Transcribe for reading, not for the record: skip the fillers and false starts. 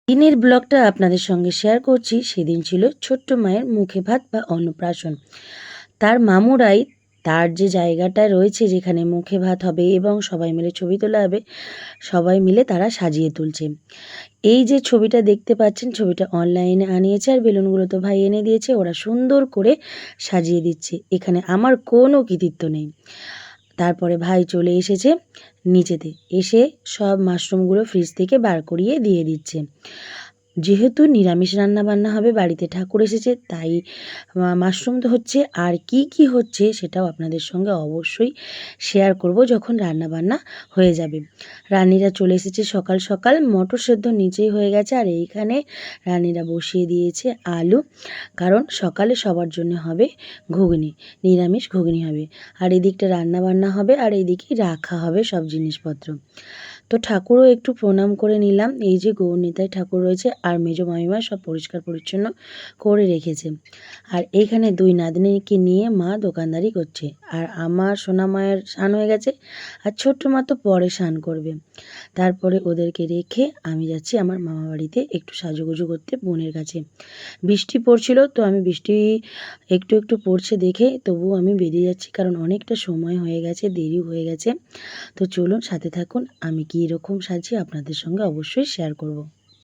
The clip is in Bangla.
দিনের ব্লগটা আপনাদের সঙ্গে শেয়ার করছি। সেদিন ছিল ছোট্ট মায়ের মুখে ভাত বা অন্নপ্রাশন। তার মামুরাই তার যে জায়গাটা রয়েছে যেখানে মুখে ভাত হবে এবং সবাই মিলে ছবি তোলা হবে, সবাই মিলে তারা সাজিয়ে তুলছে। এই যে ছবিটা দেখতে পাচ্ছেন, ছবিটা অনলাইনে আনিয়েছে আর বেলুনগুলো তো ভাই এনে দিয়েছে। ওরা সুন্দর করে সাজিয়ে দিচ্ছে, এখানে আমার কোনো কৃতিত্ব নেই। তারপরে ভাই চলে এসেছে নিচেতে, এসে সব মাশরুমগুলো ফ্রিজ থেকে বার করিয়ে দিয়ে দিচ্ছে। যেহেতু নিরামিষ রান্না বান্না হবে, বাড়িতে ঠাকুর এসেছে, তাই মাশরুম তো হচ্ছে। আর কি কি হচ্ছে সেটাও আপনাদের সঙ্গে অবশ্যই শেয়ার করব যখন রান্না বান্না হয়ে যাবে। রানীরা চলে এসেছে সকাল সকাল, মটর সেদ্ধ নিচেই হয়ে গেছে। আর এইখানে রানীরা বসিয়ে দিয়েছে আলু, কারণ সকালে সবার জন্য হবে ঘুগনি, নিরামিষ ঘুগনি হবে। আর এদিকটা রান্না বান্না হবে আর এইদিকে রাখা হবে সব জিনিসপত্র। তো ঠাকুরও একটু প্রণাম করে নিলাম। এই যে গৌরনিতাই ঠাকুর রয়েছে আর মেজ মামিমা সব পরিষ্কার পরিচ্ছন্ন করে রেখেছে। আর এইখানে দুই নাতনিকে নিয়ে মা দোকানদারি করছে। আর আমার সোনা মায়ের স্নান হয়ে গেছে, আর ছোট্ট মা তো পরে স্নান করবে। তারপরে ওদেরকে রেখে আমি যাচ্ছি আমার মামা বাড়িতে একটু সাজুগুজু করতে বোনের কাছে। বৃষ্টি পড়ছিল, তো আমি বৃষ্টি একটু একটু পড়ছে দেখে তবুও আমি বেরিয়ে যাচ্ছি, কারণ অনেকটা সময় হয়ে গেছে, দেরি হয়ে গেছে। তো চলুন সাথে থাকুন, আমি কী রকম সাজি আপনাদের সঙ্গে অবশ্যই শেয়ার করব।